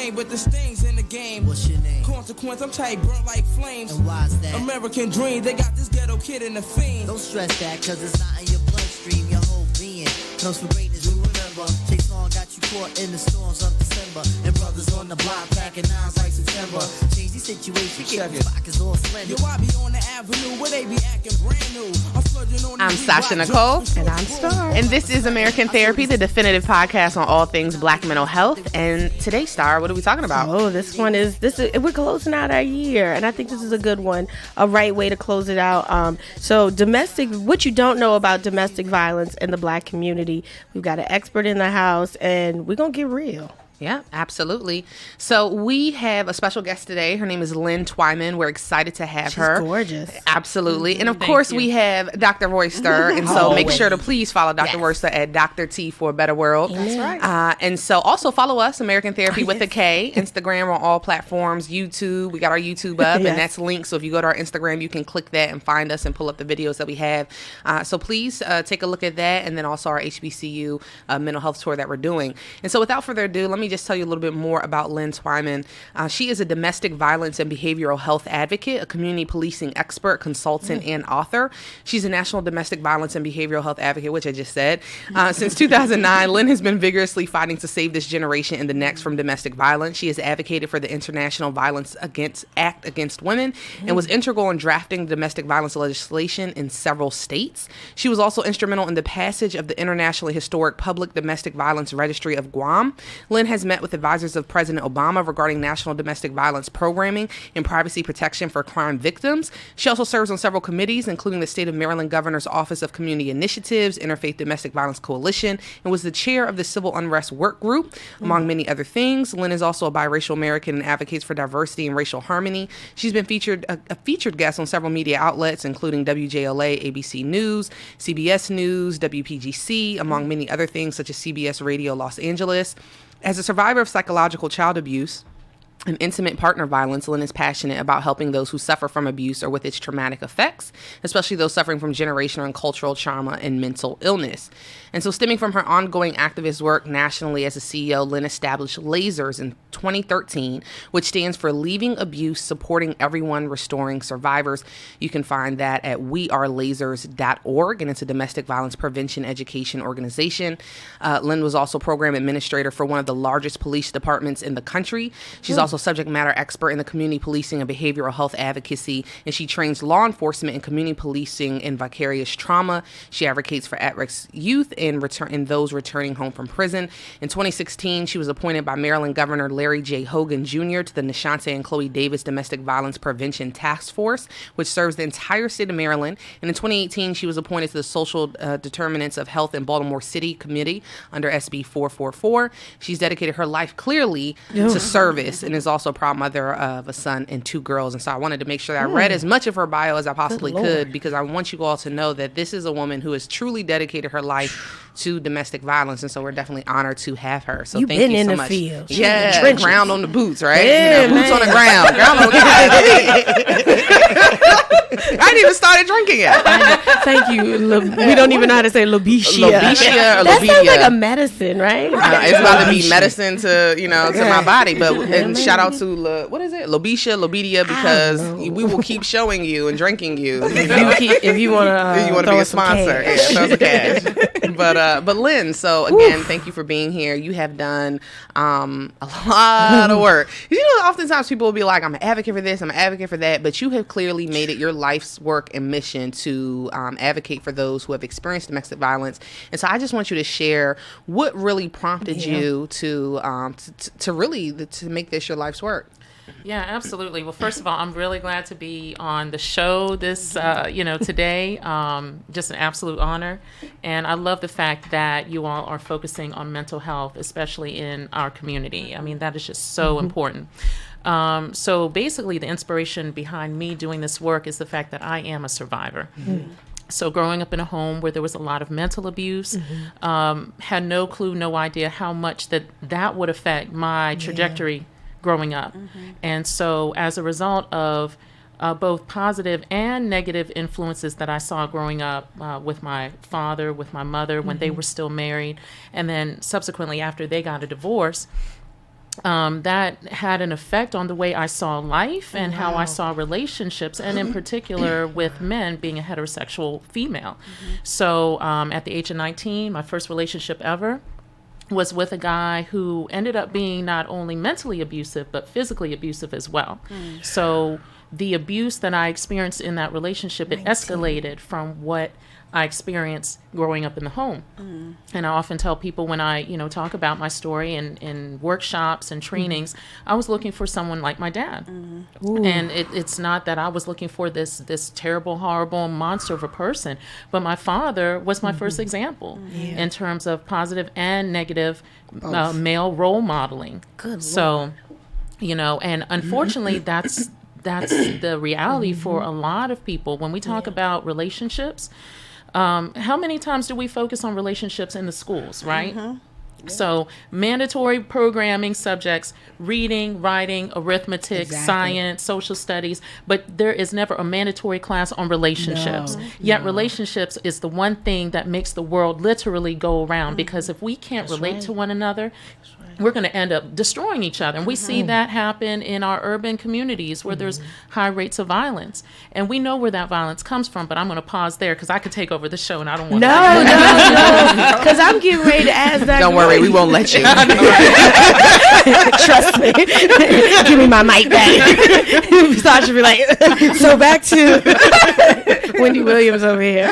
name, but the sting's in the game. What's your name? Consequence, I'm tight, burnt like flames. And why's that? American dream, they got this ghetto kid in the fiend. Don't stress that, cause it's not in your bloodstream. Your whole being comes from greatness, you remember. Chase on got you caught in the storms of December. And brothers on the block packing nines like September. Change the situation, get the pockets all slender. Yo, I be on the avenue where they be acting brand new. I'm Sasha Nicole. And I'm Star. And this is Amerikan Therapy, the definitive podcast on all things Black mental health. And today, Star, what are we talking about? Oh, we're closing out our year, and I think this is a good one, a right way to close it out. So what you don't know about domestic violence in the Black community, we've got an expert in the house, and we're going to get real. Yeah, absolutely. So we have a special guest today. Her name is Lyn Twyman. We're excited to have her. She's gorgeous. Absolutely. And of course, we have Dr. Royster. And so make sure to please follow Dr. Royster at Dr. T for a Better World. That's right. And so also follow us, Amerikan Therapy with a K. Instagram on all platforms. YouTube. We got our YouTube up, and that's linked. So if you go to our Instagram, you can click that and find us and pull up the videos that we have. So please take a look at that, and then also our HBCU mental health tour that we're doing. And so without further ado, let me just tell you a little bit more about Lyn Twyman. She is a domestic violence and behavioral health advocate, a community policing expert, consultant, and author. She's a national domestic violence and behavioral health advocate, which I just said. Since 2009, Lyn has been vigorously fighting to save this generation and the next from domestic violence. She has advocated for the International Violence Act Against Women and was integral in drafting domestic violence legislation in several states. She was also instrumental in the passage of the internationally historic Public Domestic Violence Registry of Guam. Lyn has met with advisors of President Obama regarding national domestic violence programming and privacy protection for crime victims. She also serves on several committees, including the State of Maryland Governor's Office of Community Initiatives, Interfaith Domestic Violence Coalition, and was the chair of the Civil Unrest Work Group, among many other things. Lyn is also a biracial American and advocates for diversity and racial harmony. She's been a featured guest on several media outlets, including WJLA ABC News, CBS News, WPGC, among many other things, such as CBS Radio Los Angeles. As a survivor of psychological child abuse and intimate partner violence, Lyn is passionate about helping those who suffer from abuse or with its traumatic effects, especially those suffering from generational and cultural trauma and mental illness. And so stemming from her ongoing activist work nationally as a CEO, Lyn established LASERS in 2013, which stands for Leaving Abuse, Supporting Everyone, Restoring Survivors. You can find that at wearelasers.org, and it's a domestic violence prevention education organization. Lyn was also program administrator for one of the largest police departments in the country. She's also subject matter expert in the community policing and behavioral health advocacy, and she trains law enforcement in community policing and vicarious trauma. She advocates for at-risk youth and those returning home from prison. In 2016, she was appointed by Maryland Governor Larry J. Hogan Jr. to the Nashante and Chloe Davis Domestic Violence Prevention Task Force, which serves the entire state of Maryland. And in 2018, she was appointed to the Social Determinants of Health in Baltimore City Committee under SB 444. She's dedicated her life clearly to service and is also a proud mother of a son and 2 girls. And so I wanted to make sure that I read as much of her bio as I possibly could, because I want you all to know that this is a woman who has truly dedicated her life to domestic violence, and so we're definitely honored to have her. So thank you so much. Field. Yeah, ground on the boots, right? Yeah, boots on the ground. Ground on the I ain't even started drinking yet. Thank you. We don't even know how to say Lobetia. Lobetia or that Lobedia. sounds like a medicine, right? It's about to be medicine to my body. But and shout out to Lobetia, because we will keep showing you and drinking you. If you want to be a sponsor, throw some cash. But Lyn, so again, thank you for being here. You have done a lot of work. Oftentimes people will be like, I'm an advocate for this, I'm an advocate for that, but you have clearly made it your life's work and mission to advocate for those who have experienced domestic violence. And so I just want you to share what really prompted you to make this your life's work. Yeah, absolutely. Well, first of all, I'm really glad to be on the show today. Just an absolute honor. And I love the fact that you all are focusing on mental health, especially in our community. I mean, that is just so important. So basically, the inspiration behind me doing this work is the fact that I am a survivor. So growing up in a home where there was a lot of mental abuse, had no clue, no idea how much that would affect my trajectory growing up. And so as a result of both positive and negative influences that I saw growing up with my father, with my mother when they were still married, and then subsequently after they got a divorce, that had an effect on the way I saw life and how I saw relationships, and in particular with men, being a heterosexual female. So at the age of 19, my first relationship ever was with a guy who ended up being not only mentally abusive, but physically abusive as well. So the abuse that I experienced in that relationship, it escalated from what I experienced growing up in the home. And I often tell people when I, talk about my story in workshops and trainings, I was looking for someone like my dad. And it's not that I was looking for this terrible, horrible monster of a person, but my father was my first example in terms of positive and negative male role modeling. So, and unfortunately that's the reality for a lot of people. When we talk about relationships, how many times do we focus on relationships in the schools, right? So mandatory programming subjects, reading, writing, arithmetic, science, social studies, but there is never a mandatory class on relationships. Yet relationships is the one thing that makes the world literally go around, because if we can't relate to one another, we're going to end up destroying each other. And we see that happen in our urban communities where there's high rates of violence. And we know where that violence comes from, but I'm going to pause there because I could take over the show and I don't want to. No, because I'm getting ready to ask that. Don't worry, we won't let you. Trust me. Give me my mic back. Sasha be like, so back to Wendy Williams over here.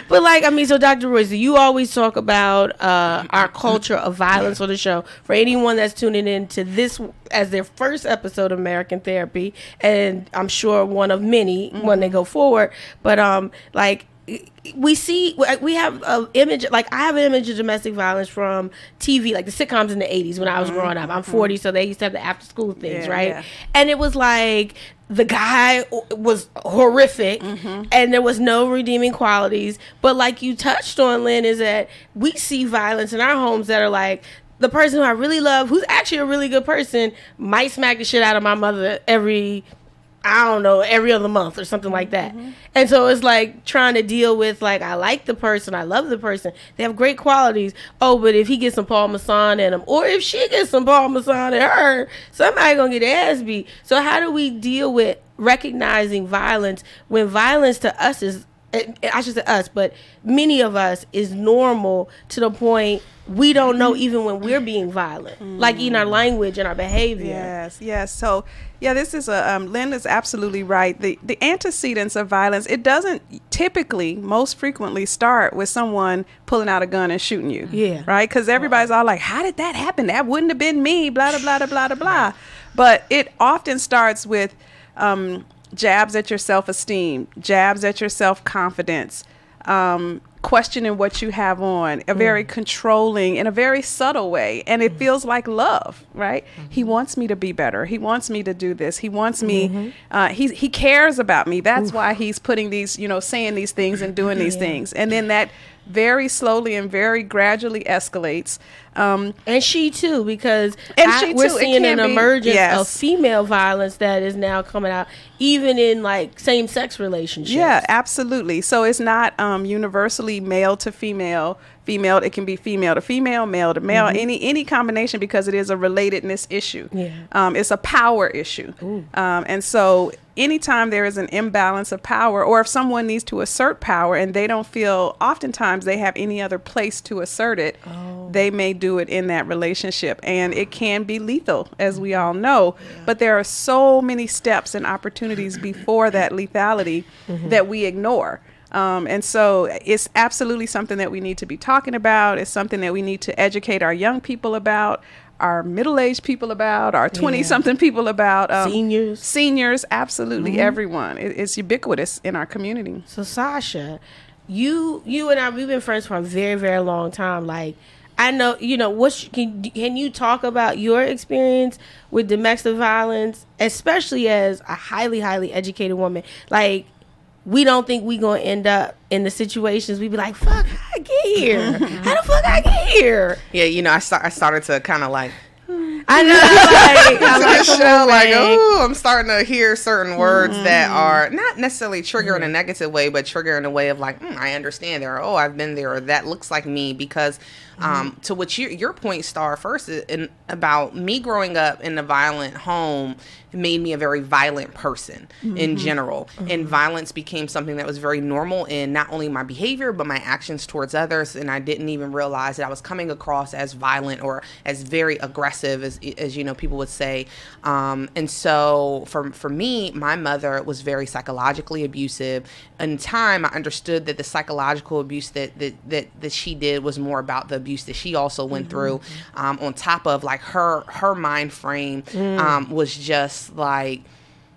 But so Dr. Royster, you always talk about our culture of violence on the show. For anyone that's tuning in to this as their first episode of Amerikan Therapy, and I'm sure one of many when they go forward, but we have an image, I have an image of domestic violence from TV, like the sitcoms in the 80s when I was growing up. I'm 40, so they used to have the after school things, right? Yeah. And it was like the guy was horrific and there was no redeeming qualities. But like you touched on, Lyn, is that we see violence in our homes that are like, the person who I really love, who's actually a really good person, might smack the shit out of my mother every other month or something like that. And so it's like trying to deal with, I like the person, I love the person, they have great qualities. Oh, but if he gets some Parmesan in him, or if she gets some Parmesan in her, somebody gonna get their ass beat. So how do we deal with recognizing violence when violence to us is, I should say us, but many of us, is normal to the point we don't know even when we're being violent, like in our language and our behavior. Yes. So, this is Lyn is absolutely right. The antecedents of violence, it doesn't typically, most frequently, start with someone pulling out a gun and shooting you. Yeah. Right? Because everybody's all like, how did that happen? That wouldn't have been me, blah, blah, blah, blah, blah, blah. But it often starts with jabs at your self-esteem, jabs at your self-confidence, questioning what you have on, a very controlling, in a very subtle way. And it feels like love, right? He wants me to be better. He wants me to do this. He wants me, he cares about me. That's why he's putting these, saying these things and doing these things. And then that very slowly and very gradually escalates. And she too, because we're seeing an emergence of female violence that is now coming out, even in same-sex relationships. Yeah, absolutely. So it's not universally male to female. It can be female to female, male to male, any combination, because it is a relatedness issue. Yeah. It's a power issue. And so anytime there is an imbalance of power, or if someone needs to assert power and they don't feel oftentimes they have any other place to assert it, they may do it in that relationship. And it can be lethal, as we all know. But there are so many steps and opportunities before that lethality that we ignore. And so it's absolutely something that we need to be talking about. It's something that we need to educate our young people about, our middle-aged people about, our 20-something people about. Seniors, absolutely, everyone. It's ubiquitous in our community. So, Sasha, you and I, we've been friends for a very, very long time. I know, can you talk about your experience with domestic violence, especially as a highly, highly educated woman? We don't think we gonna end up in the situations we be like, fuck, how I get here? How the fuck I get here? Yeah, I started to kind of I know. I like show, like, oh, I'm starting to hear certain words that are not necessarily trigger in a negative way, but trigger in a way of like, I understand there. Oh, I've been there, or that looks like me. Because to which your point, Star, first about me growing up in a violent home made me a very violent person in general. And violence became something that was very normal in not only my behavior, but my actions towards others. And I didn't even realize that I was coming across as violent or as very aggressive, as you know, people would say. And so for me, my mother was very psychologically abusive. In time, I understood that the psychological abuse that she did was more about the abuse that she also went through, on top of like her mind frame was just like,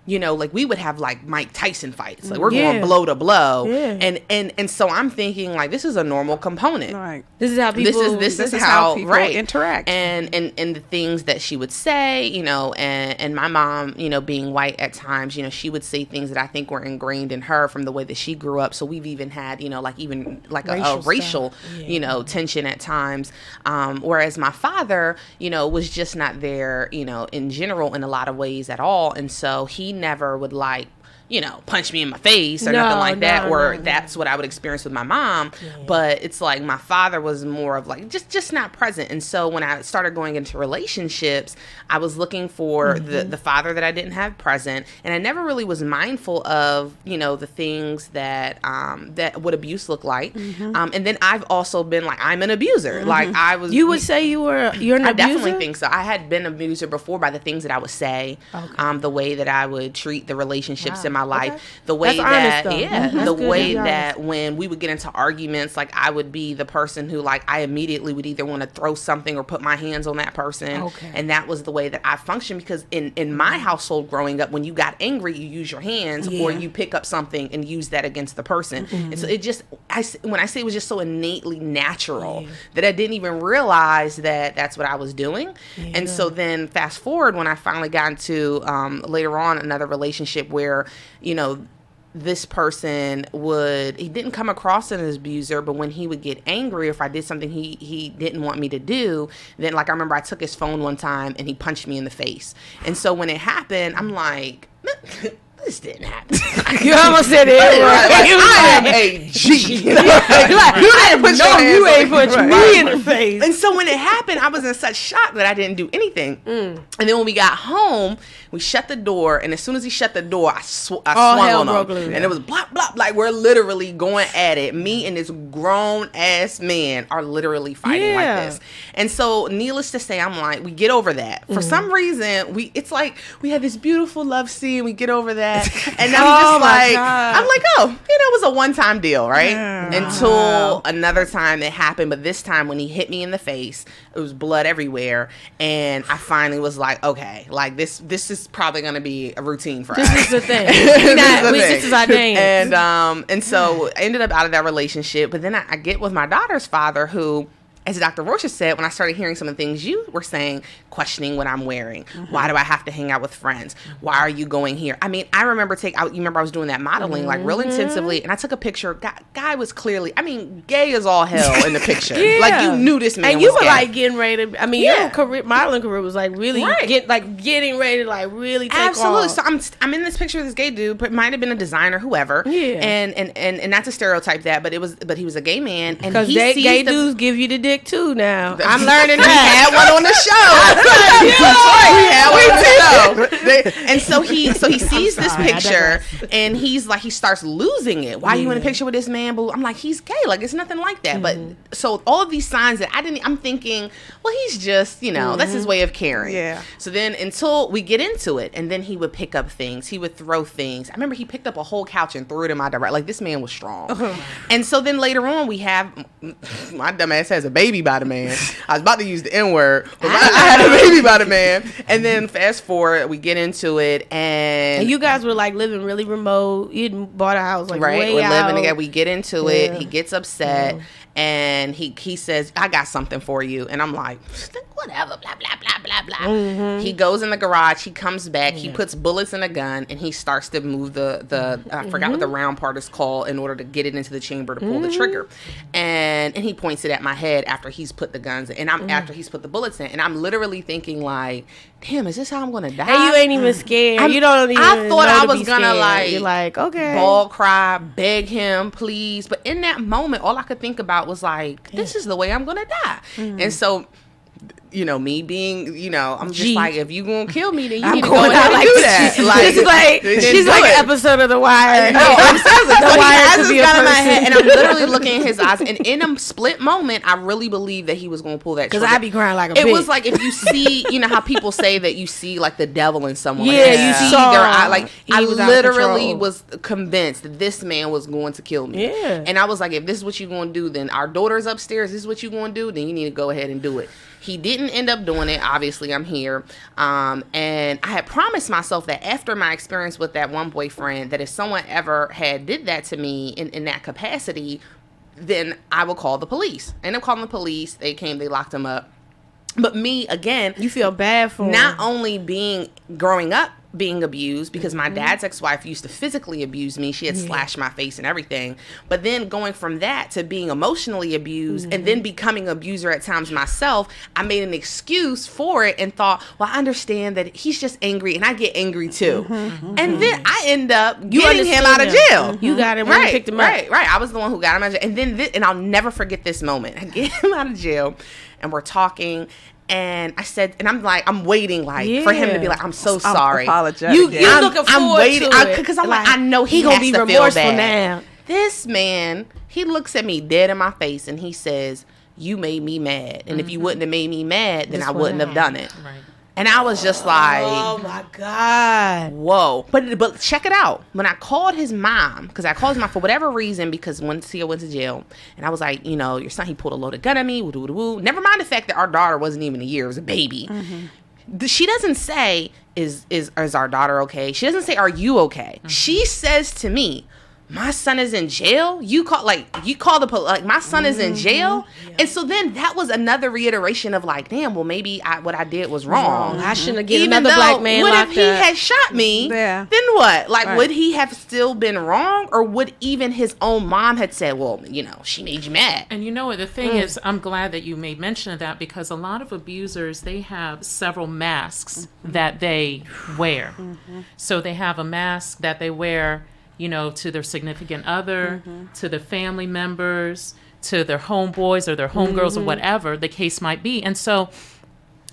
you know, like we would have like Mike Tyson fights, like we're going blow to blow, and so I'm thinking like this is a normal component. Right. This is how people. This is how people interact. And the things that she would say, you know, and my mom, you know, being white at times, you know, she would say things that I think were ingrained in her from the way that she grew up. So we've even had, you know, like even like a racial, you know, tension at times. Whereas my father, you know, was just not there, you know, in general in a lot of ways at all, and so he never would like, you know, punch me in my face or nothing like that, or that's what I would experience with my mom. But it's like my father was more of like just not present. And so when I started going into relationships, I was looking for the father that I didn't have present, and I never really was mindful of, you know, the things that what abuse looked like. And then I've also been like, I'm an abuser. Like I was. You would say you're an abuser? I definitely think so. I had been an abuser before by the things that I would say, the way that I would treat the relationships in my life, the way that when we would get into arguments, like I would be the person who like I immediately would either want to throw something or put my hands on that person, and that was the way that I functioned, because in my household growing up, when you got angry, you use your hands or you pick up something and use that against the person. And so it just, when I say it was just so innately natural that I didn't even realize that that's what I was doing. And so then fast forward when I finally got into later on another relationship where, you know, this person he didn't come across as an abuser, but when he would get angry, if I did something he didn't want me to do, then like I remember I took his phone one time and he punched me in the face. And so when it happened, I'm like, this didn't happen. You almost said it. I am a G. You ain't put me in the face. And so when it happened, I was in such shock that I didn't do anything. And then when we got home, we shut the door, and as soon as he shut the door, I swung on him. And it was blop, blop, like we're literally going at it. Me and this grown-ass man are literally fighting like this. And so needless to say, I'm like, we get over that. For some reason, it's like we had this beautiful love scene, we get over that. And I'm I'm like, oh, you know, it was a one-time deal, right? Until another time it happened, but this time when he hit me in the face, it was blood everywhere, and I finally was like, okay, like this is probably going to be a routine for us. This is the thing. This is our dance. And so I ended up out of that relationship, but then I get with my daughter's father, who, as Dr. Royster said, when I started hearing some of the things you were saying, questioning what I'm wearing. Why do I have to hang out with friends? Why are you going here? I mean, I remember you remember I was doing that modeling like real intensively, and I took a picture. Guy was clearly, I mean, gay as all hell in the picture. Like you knew this man. And you was were gay. like getting ready to, I mean, your modeling career was like really getting ready to like really take Absolutely. off. So I'm in this picture of this gay dude, but might have been a designer, whoever. Yeah. And not to stereotype that, but he was a gay man, and because gay dudes give you the dick too now. I'm learning that. We had one on the show. And so he sees this picture, and he starts losing it. Why are you in a picture with this man? I'm like, he's gay. Like, it's nothing like that. But so all of these signs that I'm thinking, well, he's just, you know, that's his way of caring. Yeah. So then until we get into it, and then he would pick up things. He would throw things. I remember he picked up a whole couch and threw it in my direction. Like, this man was strong. And so then later on, we have, my dumb ass has a baby by the man. I was about to use the N-word, but I had a baby by the man. And then fast forward, we get into it, and you guys were like living really remote. You bought a house like right. Way We're out. living together. We get into it. He gets upset, and he says, "I got something for you," and I'm like, whatever, blah blah blah blah blah. He goes in the garage. He comes back. He puts bullets in a gun, and he starts to move the I forgot what the round part is called, in order to get it into the chamber to pull the trigger, and he points it at my head after he's put the guns in, and I'm after he's put the bullets in, and I'm literally thinking like, damn, is this how I'm gonna die? And you ain't even scared. You don't even I thought know I to was be gonna scared. like, You're like, okay, bawl, cry, beg him, please. But in that moment, all I could think about was like, this is the way I'm gonna die. And so, you know, me being, you know, I'm just like, if you gonna kill me, then you need to go ahead and do that. She's like an episode of The Wire. No, I'm seriously. The Wire could be a gun in my person. head, and I'm literally looking in his eyes, and in a split moment, I really believed that he was gonna pull that Because trigger. I be crying like a It bitch. was like if you see, you know how people say that you see like the devil in someone. Yeah, like, you see saw their eye. Like he I was out of literally control. was convinced that this man was going to kill me. Yeah. And I was like, if this is what you're gonna do, then our daughter's upstairs. This is what you're gonna do. Then you need to go ahead and do it. He didn't end up doing it. Obviously, I'm here. And I had promised myself that after my experience with that one boyfriend, that if someone ever had did that to me in that capacity, then I would call the police. And I'm calling the police. They came. They locked him up. But me, again, You feel bad for not him. only growing up being abused, because my dad's ex-wife used to physically abuse me. She had slashed my face and everything. But then going from that to being emotionally abused and then becoming an abuser at times myself, I made an excuse for it and thought, well, I understand that he's just angry and I get angry too. And then I end up getting him out of jail. You got him when you picked him up. Right. I was the one who got him out of jail. And then, and I'll never forget this moment. I get him out of jail and we're talking. And I said, and I'm like, I'm waiting like for him to be like, I'm so sorry. Apologetic. You Yeah. looking forward to it. Because I'm like, I know he gonna has be to feel remorseful bad. now. This man, he looks at me dead in my face and he says, you made me mad. And if you wouldn't have made me mad, then I wouldn't have done it. Right. And I was just like, Oh my God. whoa. But check it out. When I called his mom, because I called his mom for whatever reason, because when Tia went to jail, and I was like, you know, your son, he pulled a loaded gun at me, woo, woo, woo. Never mind the fact that our daughter wasn't even a year, it was a baby. She doesn't say, is our daughter okay? She doesn't say, are you okay? She says to me, my son is in jail. You call the police. Like, my son is in jail. And so then that was another reiteration of like, damn, well, maybe what I did was wrong. I shouldn't have given Even another though, black man what locked if he up. had shot me? Yeah. Then what? Like, Right. would he have still been wrong? Or would even his own mom had said, well, you know, she made you mad? And you know what, the thing is, I'm glad that you made mention of that, because a lot of abusers, they have several masks that they wear. So they have a mask that they wear, you know, to their significant other, to their family members, to their homeboys or their homegirls or whatever the case might be. And so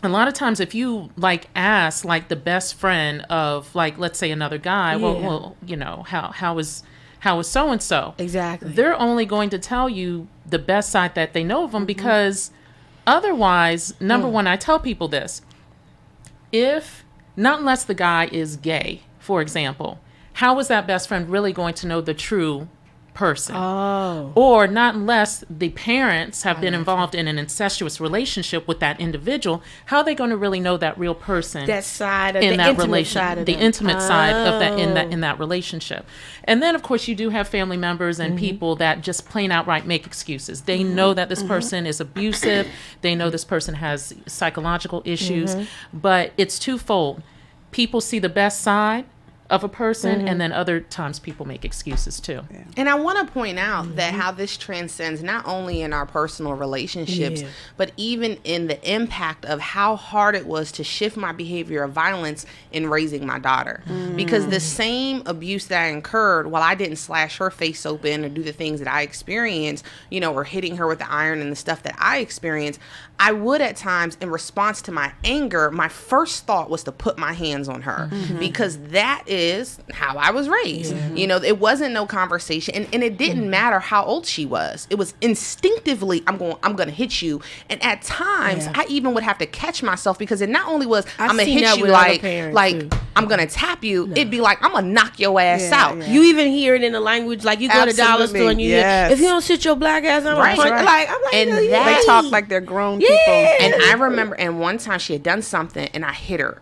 a lot of times if you like ask like the best friend of like, let's say another guy, well, you know, how is so-and-so? Exactly. They're only going to tell you the best side that they know of them, because otherwise, number one, I tell people this, not unless the guy is gay, for example, how is that best friend really going to know the true person? Oh. Or not unless the parents have been involved in an incestuous relationship with that individual, how are they going to really know that real person? That side of in the that intimate relation, side of the them. intimate side of that in that relationship. And then of course you do have family members and people that just plain outright make excuses. They know that this person is abusive, they know this person has psychological issues, but it's twofold. People see the best side of a person, and then other times people make excuses too. Yeah. And I want to point out that how this transcends not only in our personal relationships, but even in the impact of how hard it was to shift my behavior of violence in raising my daughter. Because the same abuse that I incurred, while I didn't slash her face open or do the things that I experienced, you know, or hitting her with the iron and the stuff that I experienced, I would at times, in response to my anger, my first thought was to put my hands on her, because that is how I was raised. You know, it wasn't no conversation, and it didn't matter how old she was. It was instinctively, I'm going to hit you. And at times, I even would have to catch myself, because it not only was I'm going to hit you like I'm going to tap you, it'd be like I'm going to knock your ass out. You even hear it in the language, like you go to dollar store and you hear, if you don't sit your black ass, I'm going to punch. Like, I'm like, and they talk like they're grown people. And I remember, and one time she had done something, and I hit her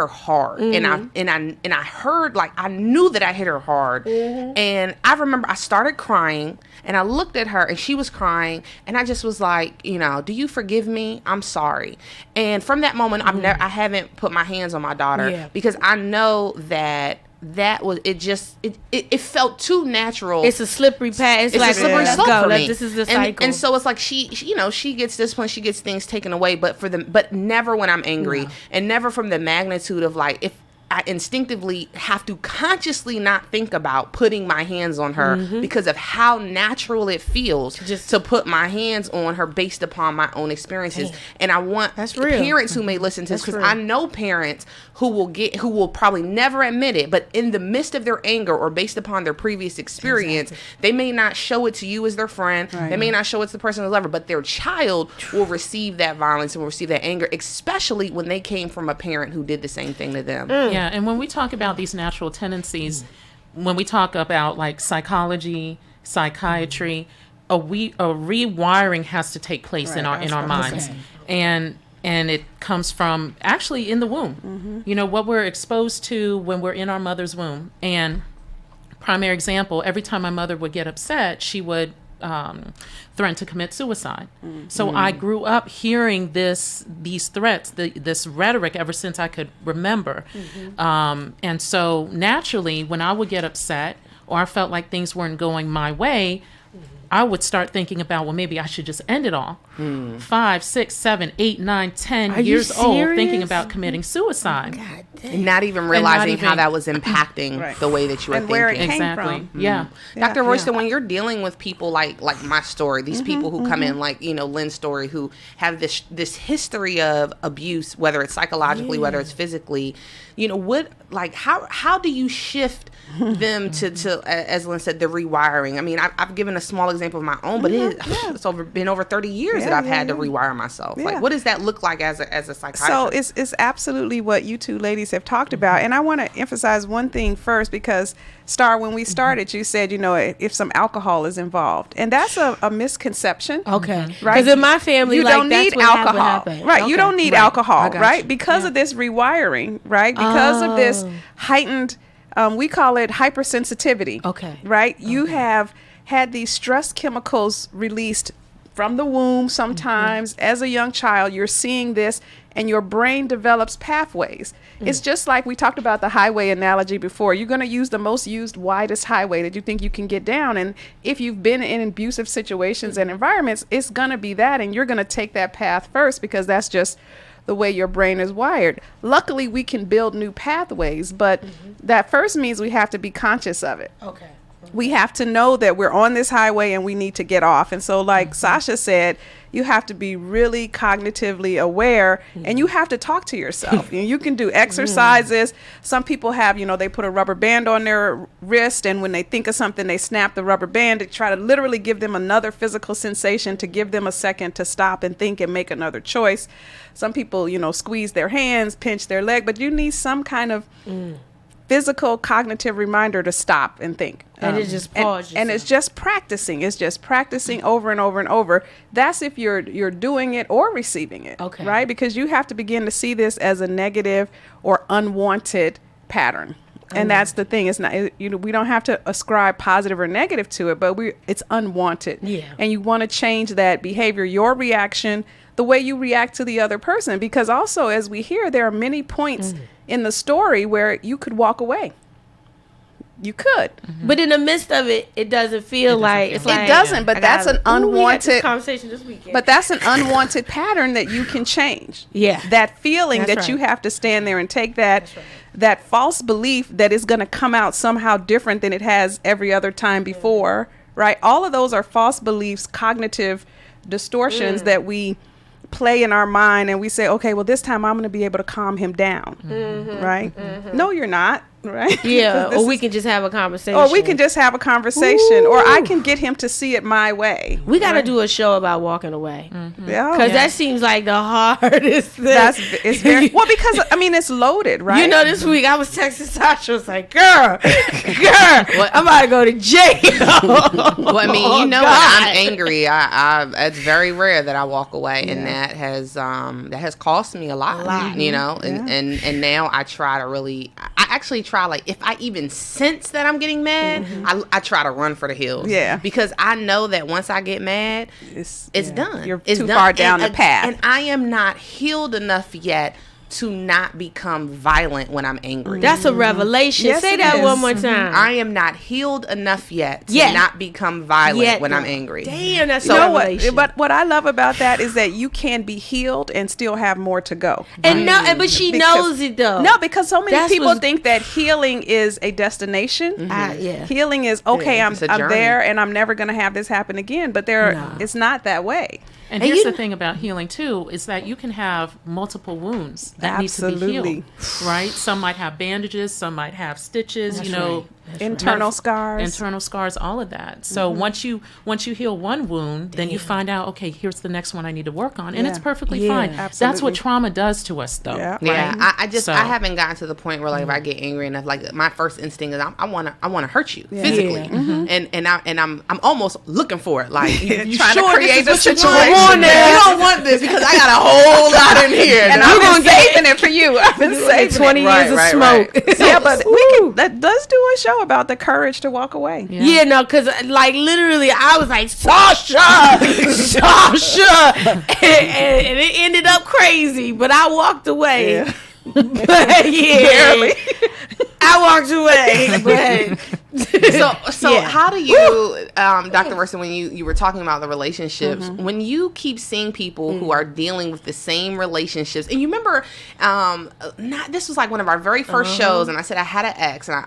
hard, and I heard, like, I knew that I hit her hard, and I remember I started crying, and I looked at her, and she was crying, and I just was like, you know, do you forgive me? I'm sorry. And from that moment, I haven't put my hands on my daughter, because I know that that was it felt too natural. It's a slippery path. It's like a slippery let's slope go. for me. This is the cycle. And so it's like she gets disciplined, she gets things taken away, but never when I'm angry, and never from the magnitude of like if I instinctively have to consciously not think about putting my hands on her because of how natural it feels to put my hands on her based upon my own experiences. And I want parents who may listen to this, because I know parents who will probably never admit it, but in the midst of their anger or based upon their previous experience, they may not show it to you as their friend. Right. They may not show it to the person who's lover, but their child will receive that violence and will receive that anger, especially when they came from a parent who did the same thing to them. Yeah, and when we talk about these natural tendencies, when we talk about like psychology, psychiatry, a rewiring has to take place in our minds. And it comes from actually in the womb. You know, what we're exposed to when we're in our mother's womb. And primary example, every time my mother would get upset, she would threaten to commit suicide. So I grew up hearing these threats, this rhetoric ever since I could remember. And so naturally, when I would get upset or I felt like things weren't going my way, I would start thinking about, well, maybe I should just end it all. 5, 6, 7, 8, 9, 10 years old, thinking about committing suicide. And not even realizing how that was impacting the way that you were thinking. Where it came Exactly. from. Yeah. Dr. Royster, when you're dealing with people like my story, these people who come in like, Lyn's story, who have this history of abuse, whether it's psychologically, whether it's physically, how do you shift them to as Lyn said, the rewiring? I mean, I've given a small example of my own, but it's been over 30 years that I've had to rewire myself. Like, what does that look like as a psychiatrist? So it's absolutely what you two ladies have talked about. And I want to emphasize one thing first, because Star, when we started, you said, if some alcohol is involved, and that's a misconception. Okay. Right. Because in my family, you don't that's need what alcohol. Happened. Right. You don't need alcohol, right? You. Because of this rewiring, right? Because of this heightened, we call it hypersensitivity. Okay. Right. You have had these stress chemicals released from the womb sometimes. As a young child, you're seeing this, and your brain develops pathways. It's just like we talked about the highway analogy before. You're going to use the most used, widest highway that you think you can get down. And if you've been in abusive situations and environments, it's going to be that. And you're going to take that path first, because that's just the way your brain is wired. Luckily, we can build new pathways, but that first means we have to be conscious of it. Okay. We have to know that we're on this highway and we need to get off. And so like Sasha said, you have to be really cognitively aware, and you have to talk to yourself. You can do exercises. Some people have, they put a rubber band on their wrist, and when they think of something, they snap the rubber band to try to literally give them another physical sensation, to give them a second to stop and think and make another choice. Some people, squeeze their hands, pinch their leg, but you need some kind of physical cognitive reminder to stop and think. And it's just pause. And it's just practicing. It's just practicing over and over and over. That's if you're doing it or receiving it. Okay. Right? Because you have to begin to see this as a negative or unwanted pattern. And that's the thing. It's not, we don't have to ascribe positive or negative to it, but it's unwanted. Yeah. And you want to change that behavior, your reaction, the way you react to the other person. Because also, as we hear, there are many points in the story where you could walk away. You could. But in the midst of it, it doesn't feel like it's like it doesn't, but that's an unwanted conversation this weekend. But that's an unwanted pattern that you can change. Yeah. That feeling That's that you right. have to stand there and take that false belief that it's going to come out somehow different than it has every other time before, right? All of those are false beliefs, cognitive distortions that we play in our mind, and we say, okay, well, this time I'm going to be able to calm him down, right? No, you're not, right? Yeah, or we can just have a conversation. Or we can just have a conversation, or I can get him to see it my way. We got to do a show about walking away. Yeah, Because that seems like the hardest thing. it's very well, because it's loaded, right? This week I was texting Sasha. I was like, girl, I'm about to go to jail. Well, I mean, when I'm angry, I it's very rare that I walk away, and that has cost me a lot. And now I try to really, I actually try, like, if I even sense that I'm getting mad, I try to run for the hills. Yeah. Because I know that once I get mad, it's done. You're it's too done. far down the path. And I am not healed enough yet to not become violent when I'm angry. That's a revelation. Yes, Say it that is. one more time. I am not healed enough yet to Yet. not become violent Yet, when though. I'm angry. Damn, that's You a know what? revelation. But what I love about that is that you can be healed and still have more to go. but she Because- knows it though. No, because so many That's people what's- think that healing is a destination. Yeah. Healing is okay. It's a I'm journey. there, and I'm never going to have this happen again. But it's not that way. And And here's you- the thing about healing too, is that you can have multiple wounds that need to be Absolutely. healed, right? Some might have bandages, some might have stitches, Internal scars. internal scars, all of that. So once you heal one wound, then you find out, okay, here's the next one I need to work on, and it's perfectly fine. That's Absolutely. what trauma does to us, though. Yeah. Yeah, Right? I haven't gotten to the point where like if I get angry enough, like my first instinct is I wanna hurt you physically, and I'm almost looking for it, like you Trying to sure create this the is what you situation. want? You don't want this because I got a whole lot in here, And I've been saving it for you. I've been saving 20 it. years of smoke. Yeah, but let's do a show about the courage to walk away. Yeah, no, because like literally, I was like Sasha, and it ended up crazy. But I walked away. Yeah. But barely. I walked away. But So Yeah. how do you, Dr. Royster, when you were talking about the relationships, when you keep seeing people who are dealing with the same relationships, and you remember, this was like one of our very first shows, and I said I had an ex, and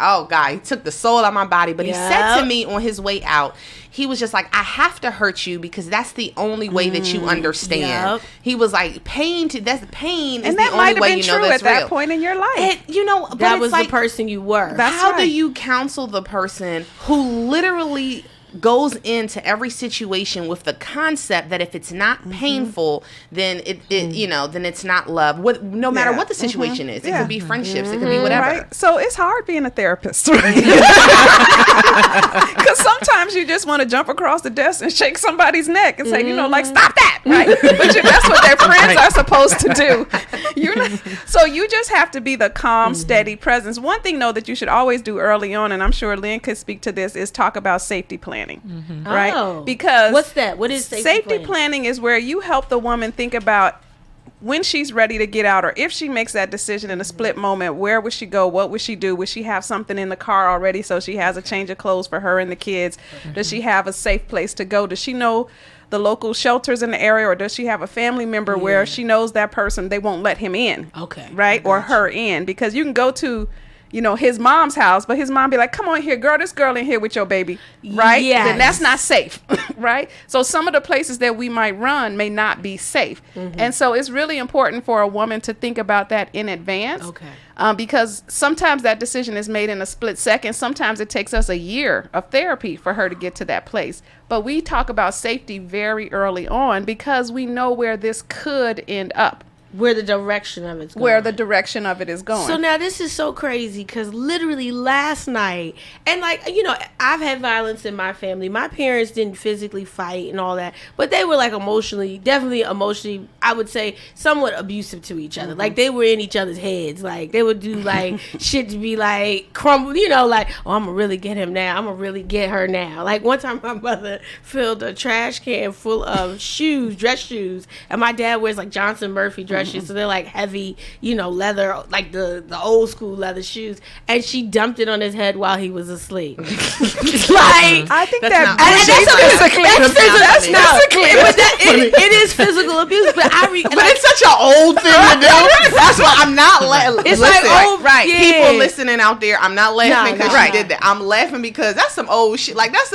he took the soul out of my body, but he said to me on his way out, he was just like, I have to hurt you because that's the only way that you understand. Yep. He was like, pain is And the that only might have way been you know true that's at that real. point in your life. But that it's was like, the person you were. That's how do right. you counsel the person who literally goes into every situation with the concept that if it's not painful, then then it's not love. No matter what the situation is, it could be friendships, it could be whatever. Right? So it's hard being a therapist. Because sometimes you just want to jump across the desk and shake somebody's neck and say, stop that, right? But that's what their friends are supposed to do. So you just have to be the calm, steady presence. One thing, though, that you should always do early on, and I'm sure Lyn could speak to this, is talk about safety planning, right? Oh. Because What's that? What is safety planning is where you help the woman think about when she's ready to get out, or if she makes that decision in a split moment, where would she go? What would she do? Would she have something in the car already so she has a change of clothes for her and the kids? Does she have a safe place to go? Does she know the local shelters in the area, or does she have a family member where she knows that person, they won't let him in? Okay. Right? Or her in? Because you can go to his mom's house, but his mom be like, come on here, girl, this girl in here with your baby, right? Yes. Then that's not safe, right? So some of the places that we might run may not be safe. And so it's really important for a woman to think about that in advance. Okay. Because sometimes that decision is made in a split second. Sometimes it takes us a year of therapy for her to get to that place. But we talk about safety very early on because we know where this could end up. Where the direction of it's going. Where the direction of it is going. So now this is so crazy because literally last night, and I've had violence in my family. My parents didn't physically fight and all that, but they were like definitely emotionally, I would say somewhat abusive to each other. Like they were in each other's heads. Like they would do like shit to be like crumble, like, oh, I'm gonna really get him now. I'm gonna really get her now. Like one time my mother filled a trash can full of dress shoes, and my dad wears like Johnson Murphy dress shoes, so they're like heavy, leather, like the old school leather shoes, and she dumped it on his head while he was asleep. Like I think that's it is physical abuse, but But it's such an old thing to do. That's why I'm not laughing. It's like old, right? yeah. People listening out there, I'm not laughing because No, she did that. I'm laughing because that's some old shit. Like that's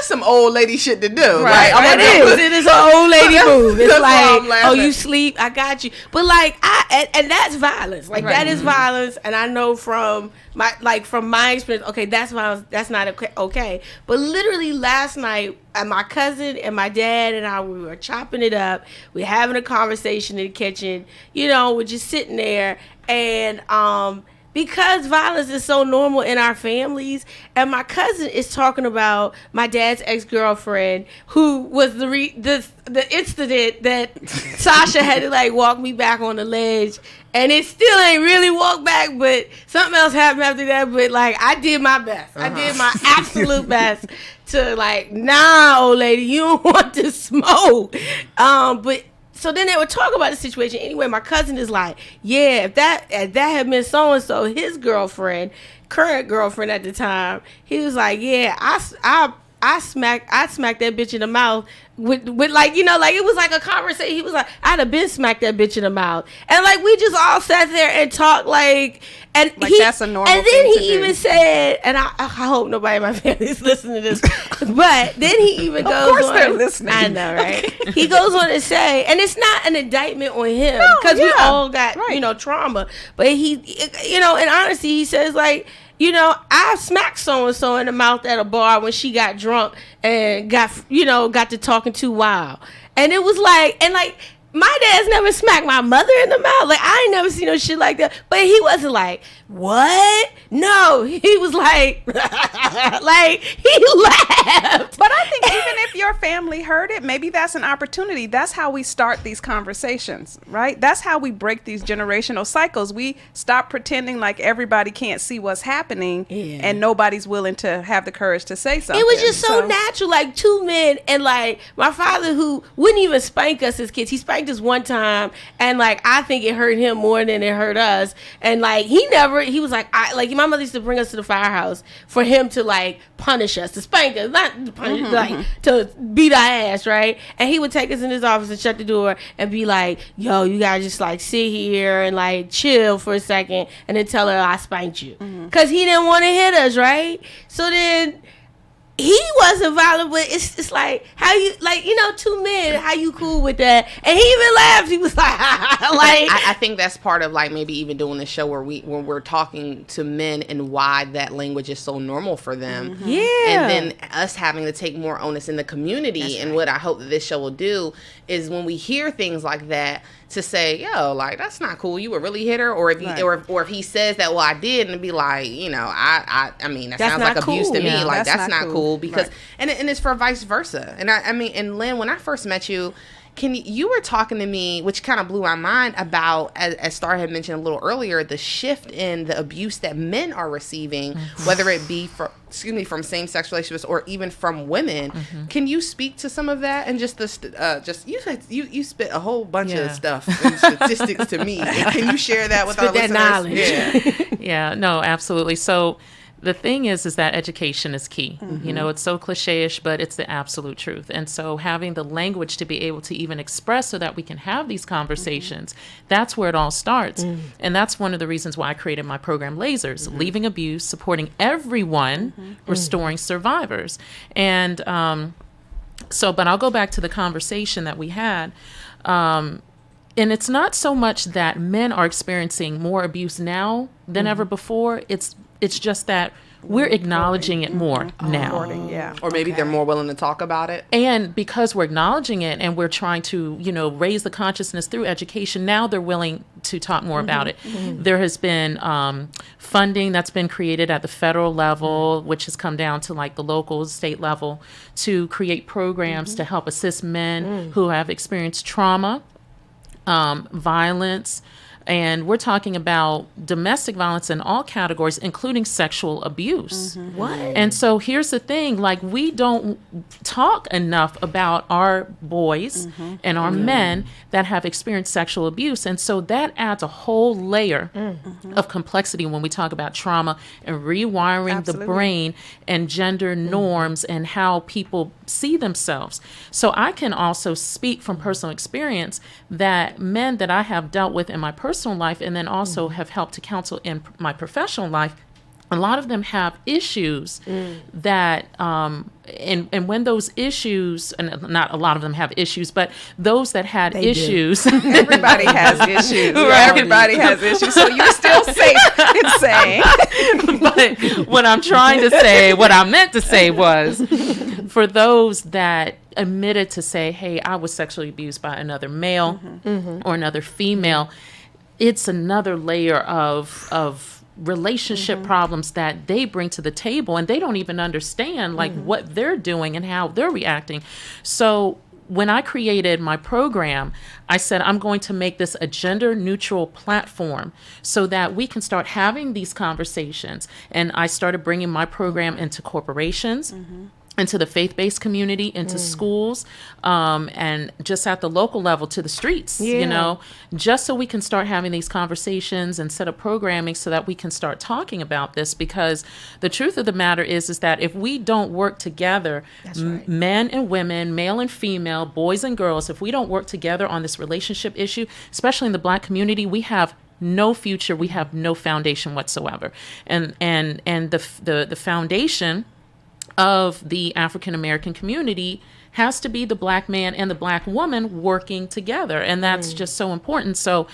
some old lady shit to do, right? It is an old lady move. It's That's why I'm like, laughing. oh, you sleep, I got you. But like and that's violence. Like that is violence, and I know from my experience, okay, that's violence. That's not okay. But literally last night, my cousin and my dad and I, we were chopping it up. We're having a conversation in the kitchen. We're just sitting there, and because violence is so normal in our families, and my cousin is talking about my dad's ex-girlfriend, who was the incident that Sasha had to like walk me back on the ledge, and it still ain't really walked back, but something else happened after that. But like I did my best. I did my absolute best to like, nah, old lady, you don't want to smoke. But so then they would talk about the situation. Anyway, my cousin is like, yeah, if that had been so-and-so, his girlfriend, current girlfriend at the time, he was like, yeah, I smacked that bitch in the mouth with like, you know, like it was like a conversation. He was like, I'd have been smacked that bitch in the mouth. And like we just all sat there and talked like, and like that's a normal thing. And then he even said, and I hope nobody in my family is listening to this, but then he even goes on. Of course they're listening. I know, right? He goes on to say, and it's not an indictment on him because we all got, you know, trauma. But he, you know, and honestly, he says like, you know, I smacked so-and-so in the mouth at a bar when she got drunk and got to talking too wild. And it was like, and like, my dad's never smacked my mother in the mouth. Like, I ain't never seen no shit like that. But he wasn't like, what? No, he was like, like, he laughed. But I think even if your family heard it, maybe that's an opportunity. That's how we start these conversations, right? That's how we break these generational cycles. We stop pretending like everybody can't see what's happening and nobody's willing to have the courage to say something. It was just so natural, like two men, and like my father who wouldn't even spank us as kids. He spanked us one time, and like I think it hurt him more than it hurt us. And like he was like, my mother used to bring us to the firehouse for him to like punish us, to spank us, not to punish, like to beat our ass, right? And he would take us in his office and shut the door and be like, yo, you gotta just like sit here and like chill for a second, and then tell her I spanked you, because he didn't want to hit us, right? So then he wasn't violent, but it's like how you, like, you know, two men, how you cool with that? And he even laughed. He was like, like I think that's part of like maybe even doing the show when we're talking to men and why that language is so normal for them. Yeah. And then us having to take more onus in the community. And what I hope that this show will do is when we hear things like that, to say, yo, like, that's not cool. You would really hit her, or if he, or if he says that, well, I did, and be like, you know, I mean, that sounds like abuse to me. Yeah, like that's not cool because, right. and it's for vice versa. And I mean, and Lyn, when I first met you, you were talking to me, which kind of blew my mind, about, as Star had mentioned a little earlier, the shift in the abuse that men are receiving, whether it be from same-sex relationships or even from women. Can you speak to some of that and just you spit a whole bunch of stuff and statistics to me? And can you share that with our listeners? Knowledge. Yeah, no, absolutely. So the thing is that education is key. You know, it's so cliche-ish, but it's the absolute truth. And so having the language to be able to even express so that we can have these conversations, that's where it all starts. And that's one of the reasons why I created my program, Lasers, Leaving Abuse, Supporting Everyone, Restoring Survivors. And but I'll go back to the conversation that we had. And it's not so much that men are experiencing more abuse now than ever before. It's just that we're acknowledging it more now. Or maybe they're more willing to talk about it. And because we're acknowledging it and we're trying to, you know, raise the consciousness through education, now they're willing to talk more about it. There has been funding that's been created at the federal level, which has come down to like the local, state level, to create programs to help assist men who have experienced trauma, violence. And we're talking about domestic violence in all categories, including sexual abuse. What? And so here's the thing, like, we don't talk enough about our boys and our men that have experienced sexual abuse. And so that adds a whole layer of complexity when we talk about trauma and rewiring the brain and gender norms and how people see themselves. So I can also speak from personal experience that men that I have dealt with in my personal life and then also have helped to counsel in my professional life, a lot of them have issues that, and when those issues, and not a lot of them have issues, but those that had issues. Everybody has issues. Everybody has issues. So you're still safe in saying. But what I'm trying to say, what I meant to say was, for those that admitted to say, hey, I was sexually abused by another male or another female, it's another layer of relationship problems that they bring to the table, and they don't even understand like what they're doing and how they're reacting. So when I created my program, I said, I'm going to make this a gender neutral platform so that we can start having these conversations. And I started bringing my program into corporations. into the faith-based community, into schools, and just at the local level to the streets, you know, just so we can start having these conversations and set up programming so that we can start talking about this. Because the truth of the matter is that if we don't work together, men and women, male and female, boys and girls, if we don't work together on this relationship issue, especially in the Black community, we have no future, we have no foundation whatsoever. And the foundation of the African American community has to be the Black man and the Black woman working together. And that's just so important. So,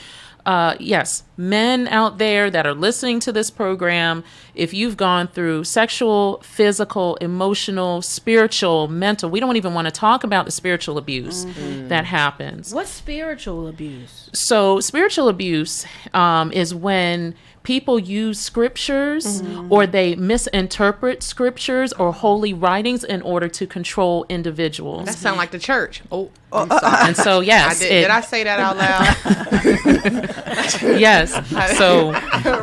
yes, men out there that are listening to this program, if you've gone through sexual, physical, emotional, spiritual, mental, we don't even want to talk about the spiritual abuse that happens. What's spiritual abuse? So spiritual abuse is when people use scriptures or they misinterpret scriptures or holy writings in order to control individuals. That sounds like the church. Oh, I'm sorry. And so, yes. Did I say that out loud? Yes. So,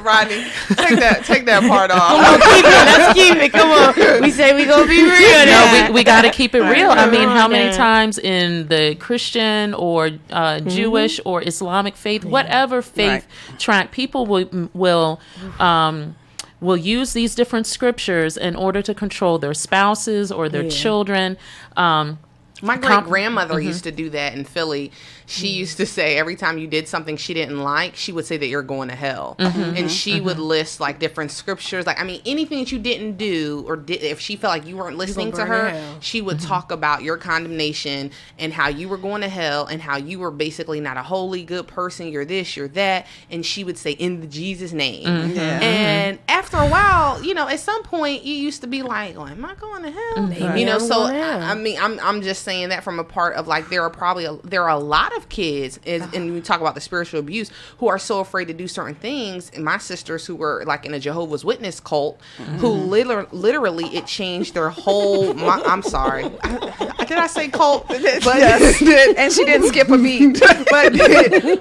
Rodney, take that part off. Let's keep it. Come on. We say we gonna be real. No, we got to keep it real. I mean, how many times in the Christian or Jewish or Islamic faith, whatever faith track, people will use these different scriptures in order to control their spouses or their children. My great grandmother used to do that in Philly. She used to say every time you did something she didn't like, she would say that you're going to hell. And she would list like different scriptures. Like, I mean, anything that you didn't do or did, if she felt like you weren't listening to her, she would talk about your condemnation and how you were going to hell and how you were basically not a holy, good person. You're this, you're that. And she would say, in the Jesus name. And after a while, you know, at some point you used to be like, oh, am I going to hell? You know, so I mean, I'm just saying that from a part of like, there are a lot of kids, and we talk about the spiritual abuse, who are so afraid to do certain things. And my sisters who were like in a Jehovah's Witness cult, who literally it changed their whole. I'm sorry, did I say cult? But And she didn't skip a beat.